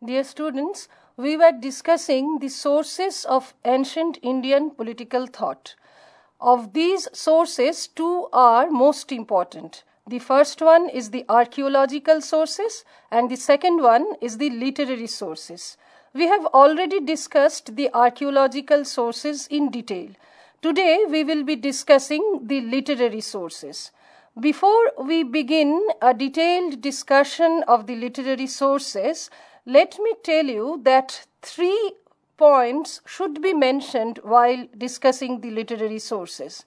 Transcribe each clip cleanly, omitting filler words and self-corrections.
Dear students, we were discussing the sources of ancient Indian political thought. Of these sources, two are most important. The first one is the archaeological sources and the second one is the literary sources. We have already discussed the archaeological sources in detail. Today we will be discussing the literary sources. Before we begin a detailed discussion of the literary sources, let me tell you that 3 points should be mentioned while discussing the literary sources.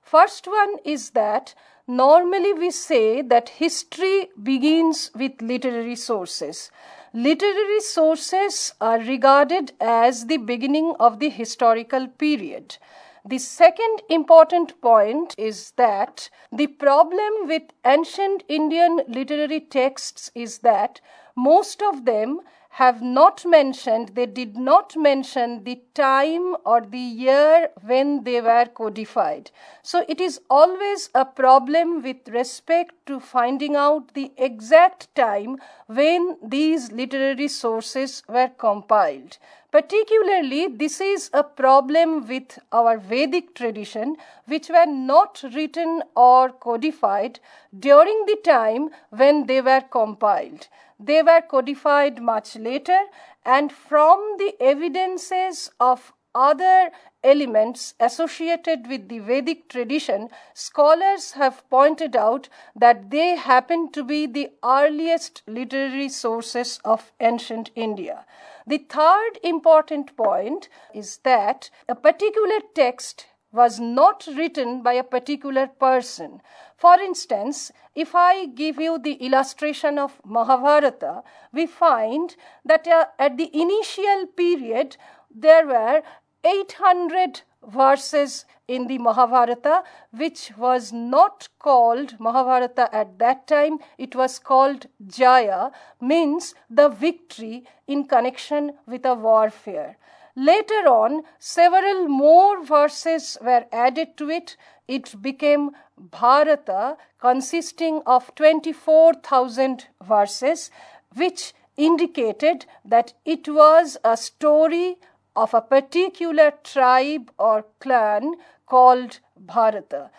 First one is that normally we say that history begins with literary sources. Literary sources are regarded as the beginning of the historical period. The second important point is that the problem with ancient Indian literary texts is that most of them they did not mention the time or the year when they were codified. So it is always a problem with respect to finding out the exact time when these literary sources were compiled. Particularly, this is a problem with our Vedic tradition, which were not written or codified during the time when they were compiled. They were codified much later, and from the evidences of other elements associated with the Vedic tradition, scholars have pointed out that they happen to be the earliest literary sources of ancient India. The third important point is that a particular text was not written by a particular person. For instance, if I give you the illustration of Mahabharata, we find that at the initial period there were 800 verses in the Mahabharata, which was not called Mahabharata at that time. It was called Jaya, means the victory in connection with a warfare. Later on, several more verses were added to it. It became Bharata, consisting of 24,000 verses, which indicated that it was a story of a particular tribe or clan called Bharata.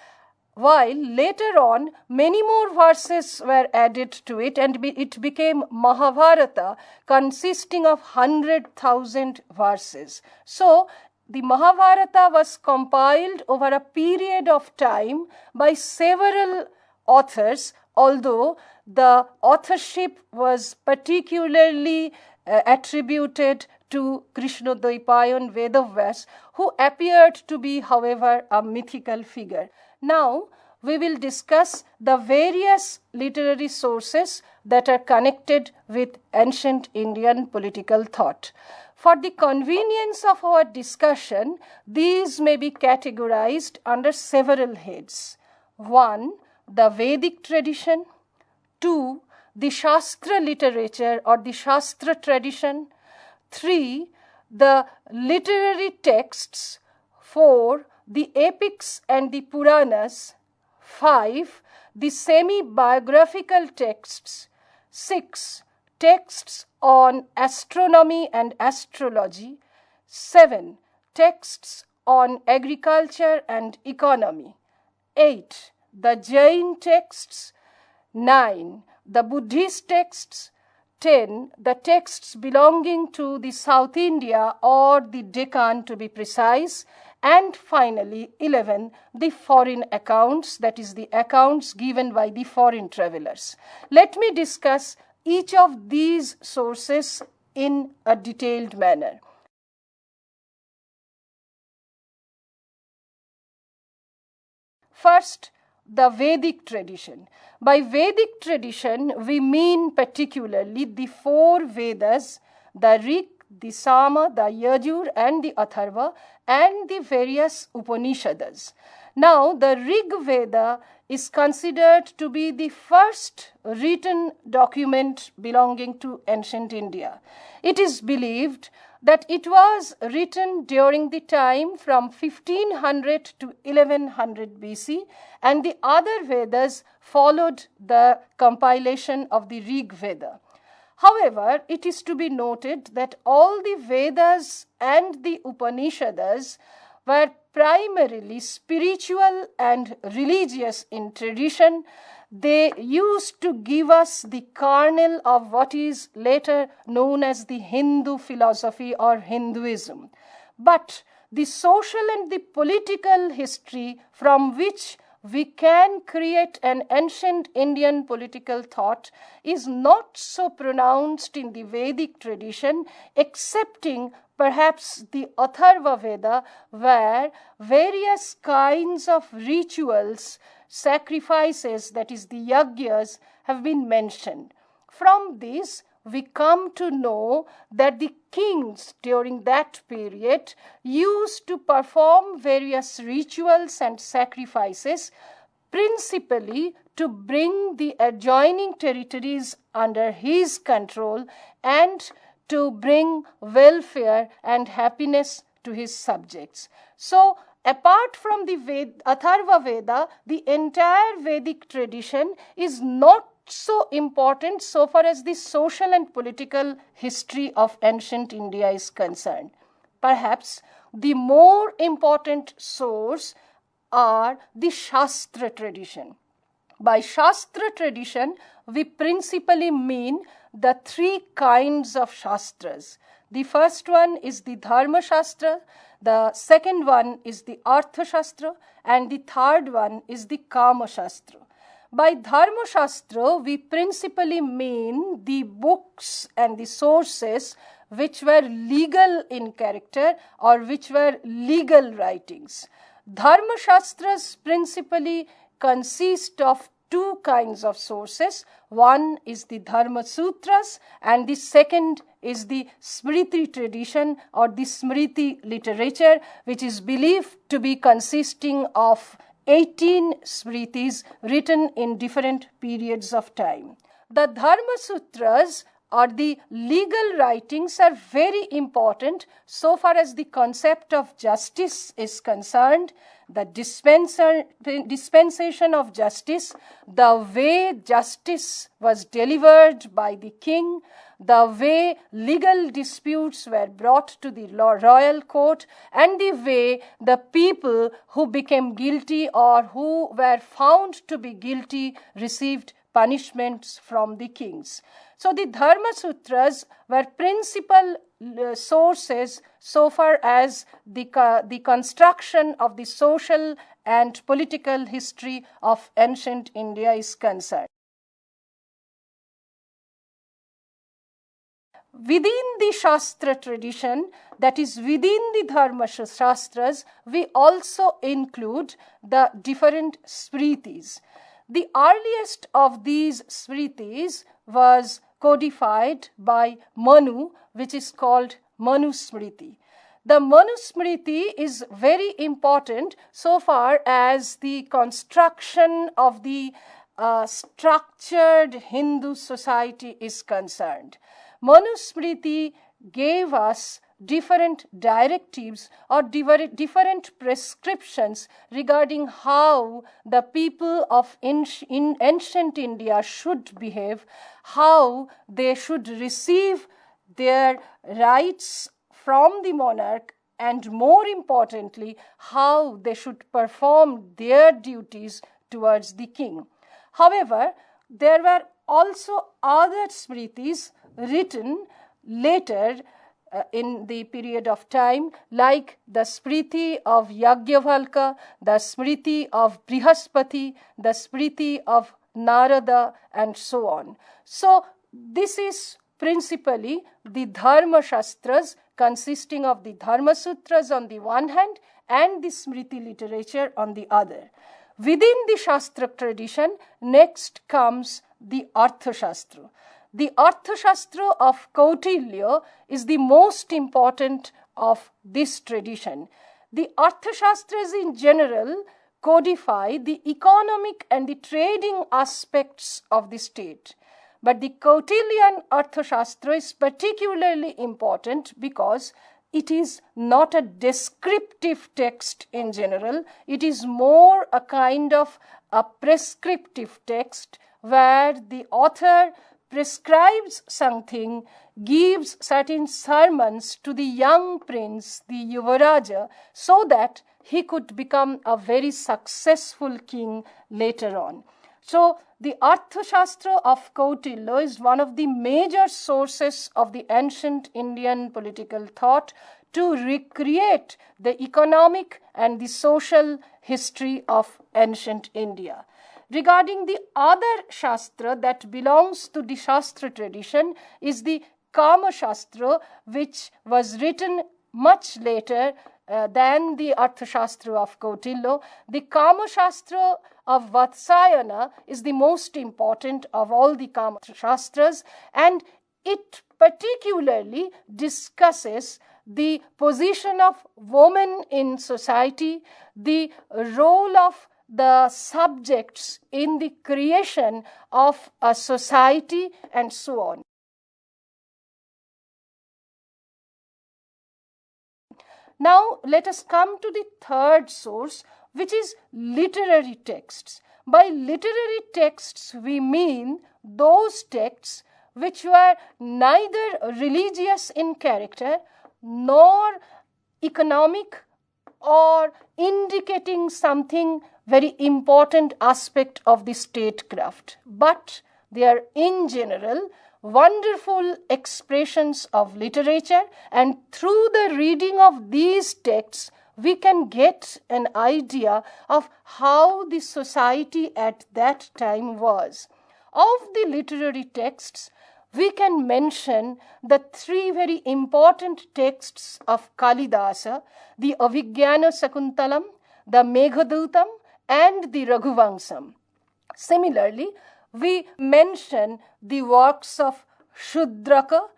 While later on, many more verses were added to it and it became Mahabharata, consisting of 100,000 verses. So, the Mahabharata was compiled over a period of time by several authors, although the authorship was particularly attributed to Krishnodvaipayan Vedavyas, who appeared to be, however, a mythical figure. Now, we will discuss the various literary sources that are connected with ancient Indian political thought. For the convenience of our discussion, these may be categorized under several heads. 1. The Vedic tradition. 2. The Shastra literature or the Shastra tradition. 3. The literary texts. 4. The epics and the Puranas. 5. The semi-biographical texts. 6. Texts on astronomy and astrology. 7. Texts on agriculture and economy. 8. The Jain texts. 9. The Buddhist texts. 10. The texts belonging to the South India or the Deccan, to be precise. And finally, 11, the foreign accounts, that is the accounts given by the foreign travelers. Let me discuss each of these sources in a detailed manner. First, the Vedic tradition. By Vedic tradition, we mean particularly the 4 Vedas, the Rig, the Sama, the Yajur and the Atharva, and the various Upanishads. Now, the Rig Veda is considered to be the first written document belonging to ancient India. It is believed that it was written during the time from 1500 to 1100 BC, and the other Vedas followed the compilation of the Rig Veda. However, it is to be noted that all the Vedas and the Upanishads were primarily spiritual and religious in tradition. They used to give us the kernel of what is later known as the Hindu philosophy or Hinduism. But the social and the political history from which we can create an ancient Indian political thought is not so pronounced in the Vedic tradition, excepting perhaps the Atharva Veda, where various kinds of rituals, sacrifices, that is the yagyas, have been mentioned. From this, we come to know that the kings during that period used to perform various rituals and sacrifices, principally to bring the adjoining territories under his control and to bring welfare and happiness to his subjects. So, apart from the Atharva Veda, the entire Vedic tradition is not so important so far as the social and political history of ancient India is concerned. Perhaps the more important source are the Shastra tradition. By Shastra tradition, we principally mean the three kinds of Shastras. The first one is the Dharma Shastra, the second one is the Artha Shastra, and the third one is the Kama Shastra. By Dharma Shastra, we principally mean the books and the sources which were legal in character or which were legal writings. Dharma Shastras principally consist of two kinds of sources. One is the Dharma Sutras and the second is the Smriti Tradition or the Smriti literature, which is believed to be consisting of 18 Smritis written in different periods of time. The Dharma Sutras or the legal writings are very important so far as the concept of justice is concerned, the dispensation of justice, the way justice was delivered by the king, the way legal disputes were brought to the royal court, and the way the people who became guilty or who were found to be guilty received punishments from the kings. So the Dharma Sutras were principal sources so far as the construction of the social and political history of ancient India is concerned. Within the Shastra tradition, that is within the Dharma Shastras, we also include the different Smritis. The earliest of these Smritis was codified by Manu, which is called Manu Smriti. The Manu Smriti is very important so far as the construction of the structured Hindu society is concerned. Manu Smriti gave us different directives or different prescriptions regarding how the people of in ancient India should behave, how they should receive their rights from the monarch, and more importantly, how they should perform their duties towards the king. However, there were also other Smritis written later in the period of time, like the Smriti of Yagyavalkya, the Smriti of Brihaspati, the Smriti of Narada, and so on. So, this is principally the Dharma Shastras consisting of the Dharma Sutras on the one hand and the Smriti literature on the other. Within the Shastra tradition, next comes the Artha Shastra. The Artha Shastra of Kautilya is the most important of this tradition. The Artha Shastras in general codify the economic and the trading aspects of the state. But the Kautilyan Artha Shastra is particularly important because it is not a descriptive text in general. It is more a kind of a prescriptive text where the author prescribes something, gives certain sermons to the young prince, the Yuvaraja, so that he could become a very successful king later on. So, the Arthashastra of Kautilya is one of the major sources of the ancient Indian political thought to recreate the economic and the social history of ancient India. Regarding the other Shastra that belongs to the Shastra tradition is the Kama Shastra, which was written much later than the Arthashastra of Kautilya. The Kama Shastra of Vatsayana is the most important of all the Kama Shastras, and it particularly discusses the position of women in society, the role of the subjects in the creation of a society, and so on. Now, let us come to the third source, which is literary texts. By literary texts, we mean those texts which were neither religious in character nor economic or indicating something very important aspect of the statecraft, but they are in general wonderful expressions of literature, and through the reading of these texts we can get an idea of how the society at that time was. Of the literary texts, we can mention the three very important texts of Kalidasa, the Avigyana Sakuntalam, the Meghadutam, and the Raghuvangsam. Similarly, we mention the works of Shudraka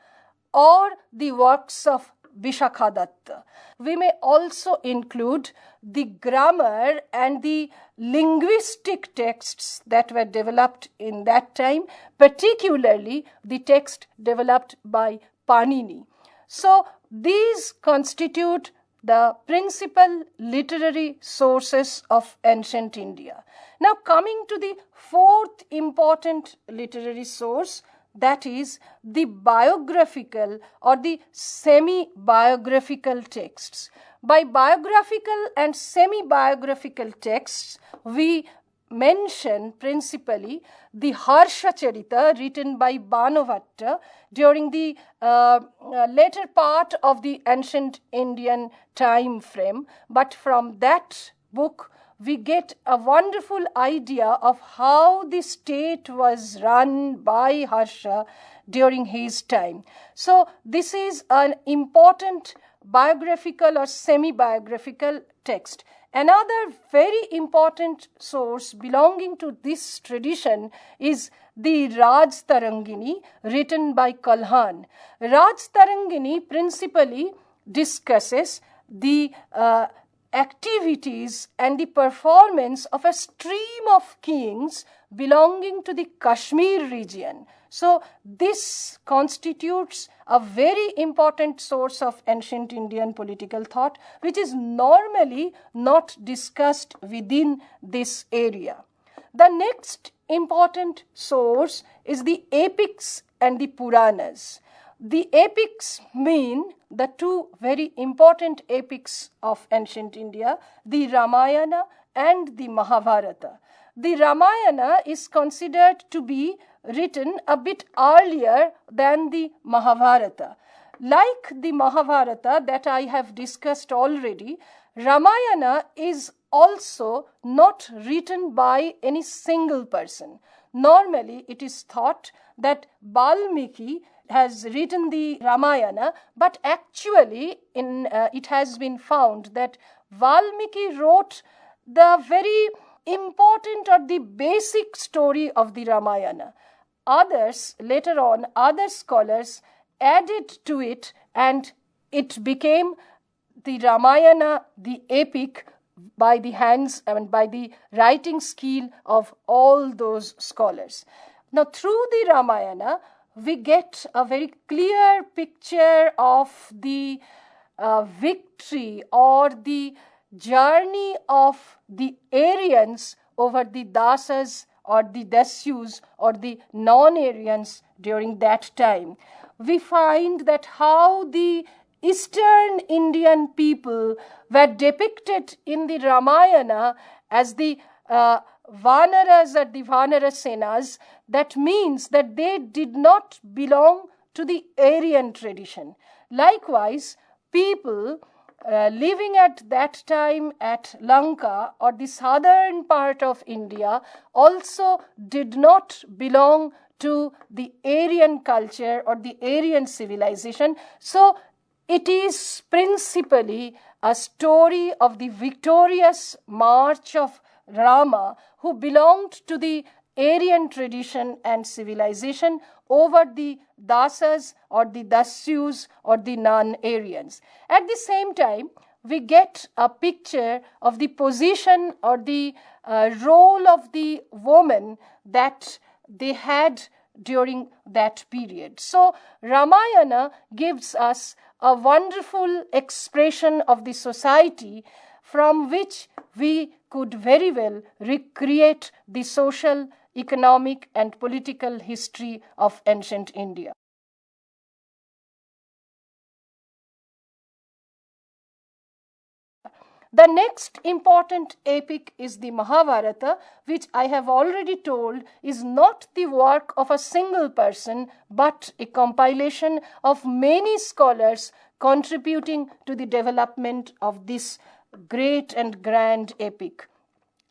or the works of Vishakhadatta. We may also include the grammar and the linguistic texts that were developed in that time, particularly the text developed by Panini. So, these constitute the principal literary sources of ancient India. Now, coming to the fourth important literary source, that is the biographical or the semi-biographical texts. By biographical and semi-biographical texts, we mention principally the Harsha Charita written by Banavatta during the later part of the ancient Indian time frame. But from that book, we get a wonderful idea of how the state was run by Harsha during his time. So, this is an important biographical or semi-biographical text. Another very important source belonging to this tradition is the Raj Tarangini written by Kalhan. Raj Tarangini principally discusses the activities and the performance of a stream of kings belonging to the Kashmir region. So, this constitutes a very important source of ancient Indian political thought, which is normally not discussed within this area. The next important source is the epics and the Puranas. The epics mean the two very important epics of ancient India, the Ramayana and the Mahabharata. The Ramayana is considered to be written a bit earlier than the Mahabharata. Like the Mahabharata that I have discussed already, Ramayana is also not written by any single person. Normally, it is thought that Valmiki has written the Ramayana, but actually it has been found that Valmiki wrote the very important or the basic story of the Ramayana. Later on, other scholars added to it, and it became the Ramayana, the epic, by the hands and by the writing skill of all those scholars. Now, through the Ramayana, we get a very clear picture of the victory or the journey of the Aryans over the Dasas or the Dasyus or the non-Aryans during that time. We find that how the Eastern Indian people were depicted in the Ramayana as the Vanaras or the Vanarasenas. That means that they did not belong to the Aryan tradition. Likewise, people living at that time at Lanka or the southern part of India also did not belong to the Aryan culture or the Aryan civilization. So it is principally a story of the victorious march of Rama, who belonged to the Aryan tradition and civilization over the Dasas or the Dasyus or the non-Aryans. At the same time, we get a picture of the position or the role of the woman that they had during that period. So Ramayana gives us a wonderful expression of the society from which we could very well recreate the social, economic and political history of ancient India. The next important epic is the Mahabharata, which I have already told is not the work of a single person, but a compilation of many scholars contributing to the development of this great and grand epic.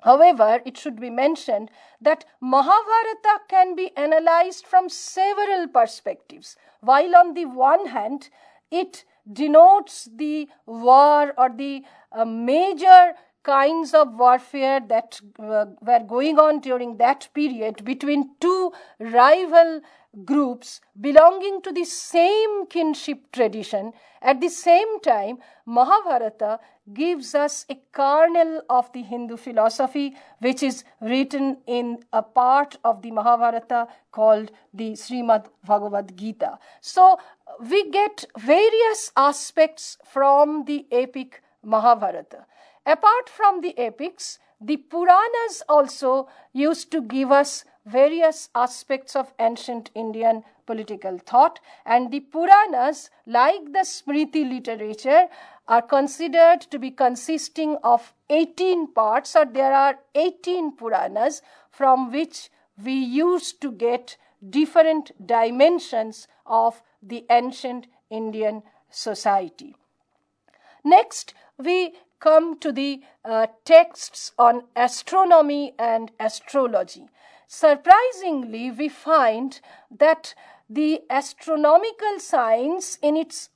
However, it should be mentioned that Mahabharata can be analyzed from several perspectives. While on the one hand, it denotes the war or the major kinds of warfare that were going on during that period between two rival groups belonging to the same kinship tradition. At the same time, Mahabharata gives us a kernel of the Hindu philosophy, which is written in a part of the Mahabharata called the Srimad Bhagavad Gita. So we get various aspects from the epic Mahabharata. Apart from the epics, the Puranas also used to give us various aspects of ancient Indian political thought, and the Puranas, like the Smriti literature, are considered to be consisting of 18 parts, or there are 18 Puranas from which we used to get different dimensions of the ancient Indian society. Next, we come to the texts on astronomy and astrology. Surprisingly, we find that the astronomical science,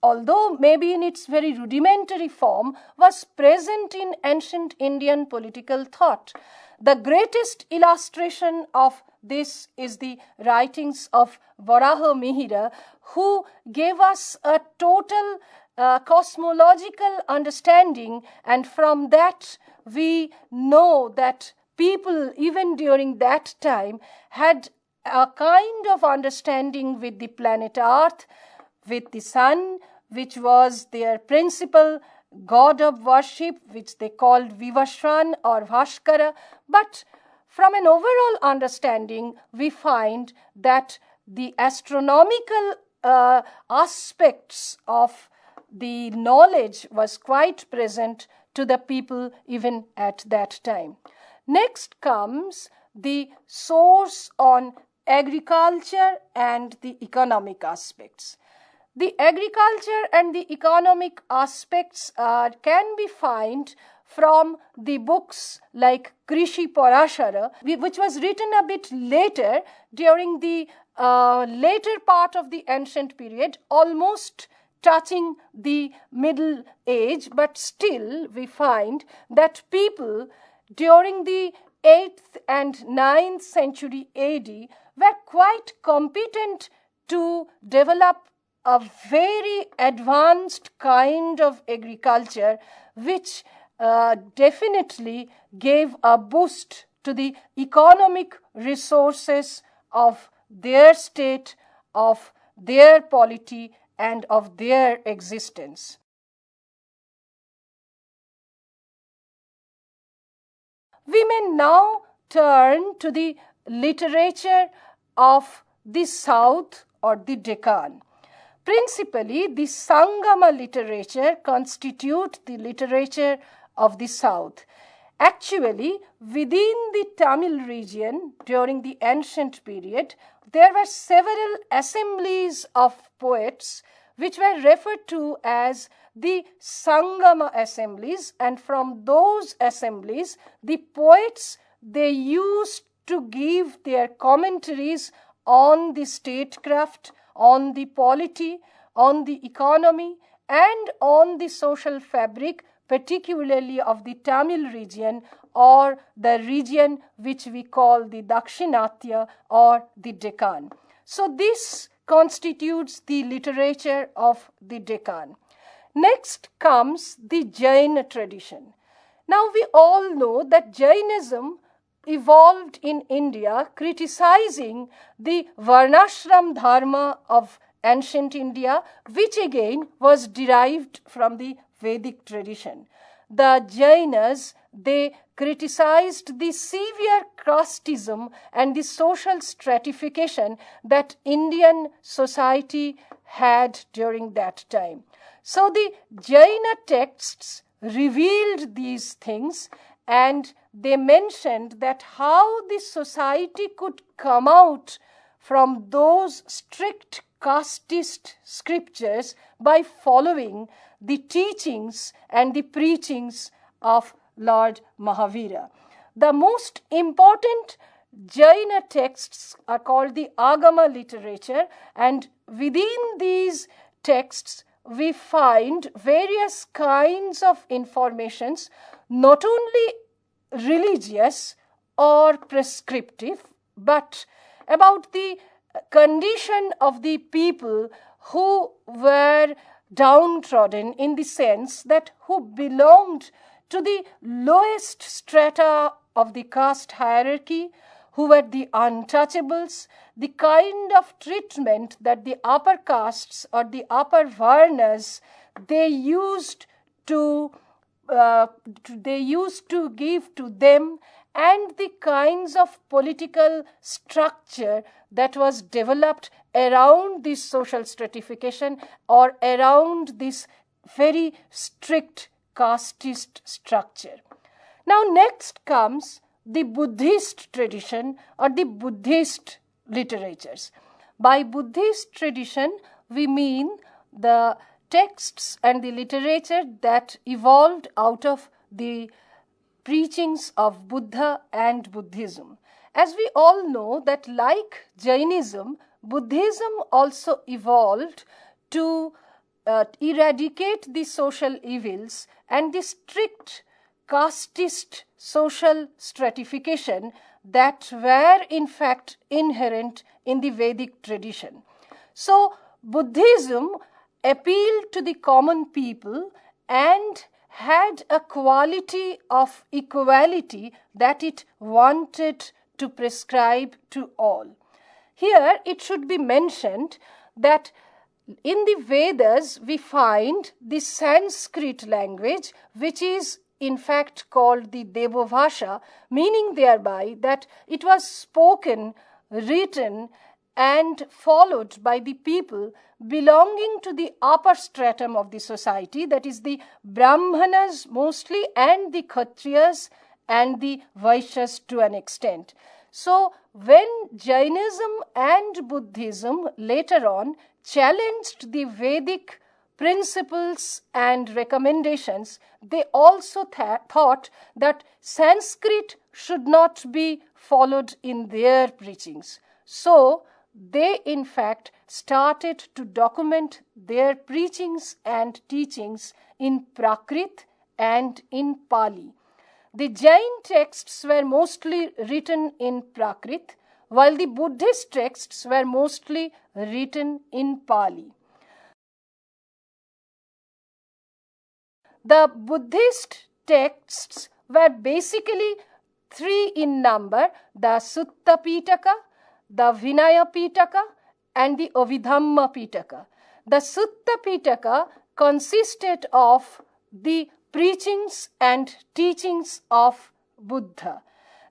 although maybe in its very rudimentary form, was present in ancient Indian political thought. The greatest illustration of this is the writings of Varaha Mihira, who gave us a total cosmological understanding, and from that we know that people even during that time had a kind of understanding with the planet Earth, with the sun, which was their principal god of worship, which they called Vivaswan or Bhaskara. But from an overall understanding, we find that the astronomical aspects of the knowledge was quite present to the people even at that time. Next comes the source on agriculture and the economic aspects. The agriculture and the economic aspects can be found from the books like Krishi Parashara, which was written a bit later during the later part of the ancient period, almost touching the Middle Age, but still we find that people during the 8th and 9th century AD were quite competent to develop a very advanced kind of agriculture, which definitely gave a boost to the economic resources of their state, of their polity, and of their existence. We may now turn to the literature of the South or the Deccan. Principally, the Sangama literature constitute the literature of the South. Actually, within the Tamil region during the ancient period, there were several assemblies of poets which were referred to as the Sangama assemblies, and from those assemblies, the poets, they used to give their commentaries on the statecraft, on the polity, on the economy, and on the social fabric, particularly of the Tamil region or the region which we call the Dakshinatya or the Deccan. So this constitutes the literature of the Deccan. Next comes the Jain tradition. Now we all know that Jainism evolved in India, criticizing the Varnashram Dharma of ancient India, which again was derived from the Vedic tradition. The Jainas, they criticized the severe casteism and the social stratification that Indian society had during that time. So the Jaina texts revealed these things, and they mentioned that how the society could come out from those strict casteist scriptures by following the teachings and the preachings of Lord Mahavira. The most important Jaina texts are called the Agama literature, and within these texts we find various kinds of informations, not only religious or prescriptive, but about the condition of the people who were downtrodden, in the sense that who belonged to the lowest strata of the caste hierarchy, who were the untouchables, the kind of treatment that the upper castes or the upper varnas they used to give to them, and the kinds of political structure that was developed around this social stratification or around this very strict casteist structure. Now next comes the Buddhist tradition or the Buddhist literatures. By Buddhist tradition, we mean the texts and the literature that evolved out of the preachings of Buddha and Buddhism. As we all know that like Jainism, Buddhism also evolved to eradicate the social evils and the strict casteist social stratification that were in fact inherent in the Vedic tradition. So Buddhism appealed to the common people and had a quality of equality that it wanted to prescribe to all. Here it should be mentioned that in the Vedas we find the Sanskrit language, which is in fact called the Devabhasha, meaning thereby that it was spoken, written, and followed by the people belonging to the upper stratum of the society, that is the Brahmanas mostly, and the Kshatriyas and the Vaishyas to an extent. So when Jainism and Buddhism later on challenged the Vedic principles and recommendations, they also thought that Sanskrit should not be followed in their preachings. So they in fact started to document their preachings and teachings in Prakrit and in Pali. The Jain texts were mostly written in Prakrit, while the Buddhist texts were mostly written in Pali. The Buddhist texts were basically three in number: the Sutta Pitaka, the Vinaya Pitaka, and the Abhidhamma Pitaka. The Sutta Pitaka consisted of the preachings and teachings of Buddha.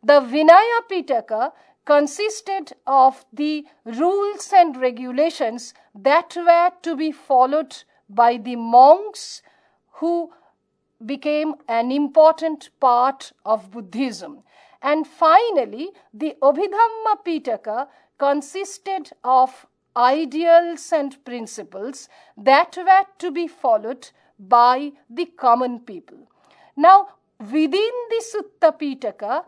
The Vinaya Pitaka consisted of the rules and regulations that were to be followed by the monks who became an important part of Buddhism. And finally, the Abhidhamma Pitaka consisted of ideals and principles that were to be followed by the common people. Now, within the Sutta Pitaka,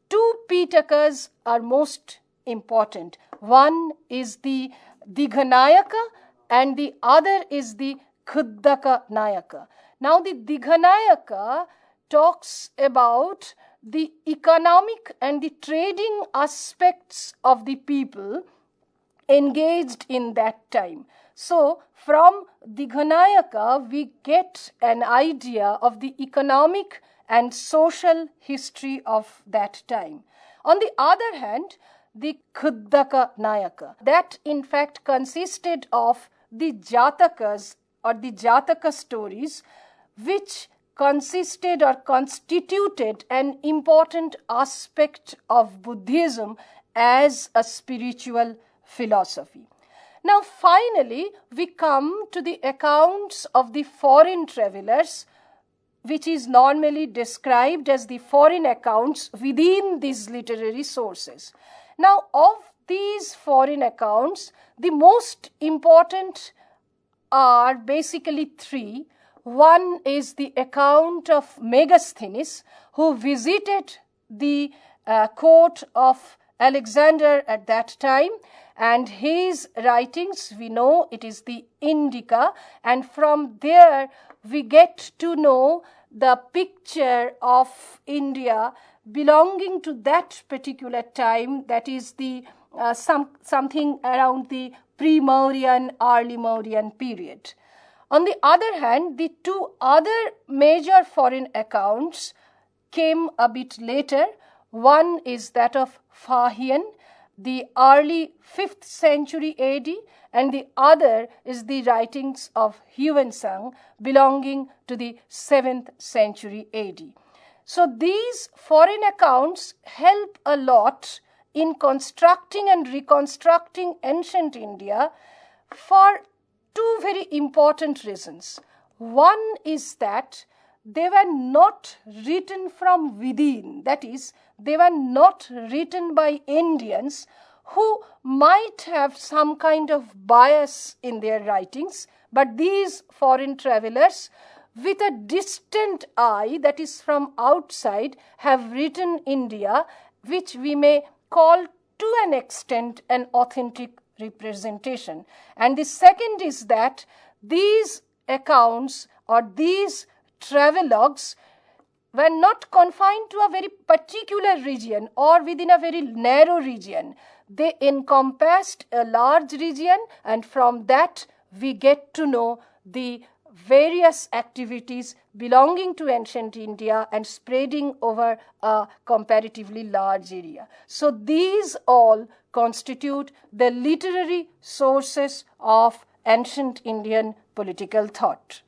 two Pitakas are most important. One is the Dighanayaka and the other is the Khuddaka Nayaka. Now, the Dighanayaka talks about the economic and the trading aspects of the people engaged in that time. So, from Dighanayaka, we get an idea of the economic and social history of that time. On the other hand, the Khuddaka Nayaka, that in fact consisted of the Jatakas or the Jataka stories, which consisted or constituted an important aspect of Buddhism as a spiritual philosophy. Now, finally, we come to the accounts of the foreign travelers, which is normally described as the foreign accounts within these literary sources. Now, of these foreign accounts, the most important are basically three. One is the account of Megasthenes, who visited the court of Alexander at that time, and his writings, we know it is the Indica, and from there we get to know the picture of India belonging to that particular time, that is the something around the pre-Mauryan, early Mauryan period. On the other hand, the two other major foreign accounts came a bit later. One is that of Fahian, the early 5th century AD, and the other is the writings of Huensang belonging to the 7th century AD. So these foreign accounts help a lot in constructing and reconstructing ancient India for two very important reasons. One is that they were not written from within, that is, they were not written by Indians who might have some kind of bias in their writings, but these foreign travelers with a distant eye, that is from outside, have written India, which we may call to an extent an authentic representation. And the second is that these accounts or these travelogues were not confined to a very particular region or within a very narrow region. They encompassed a large region, and from that we get to know the various activities belonging to ancient India and spreading over a comparatively large area. So these all constitute the literary sources of ancient Indian political thought.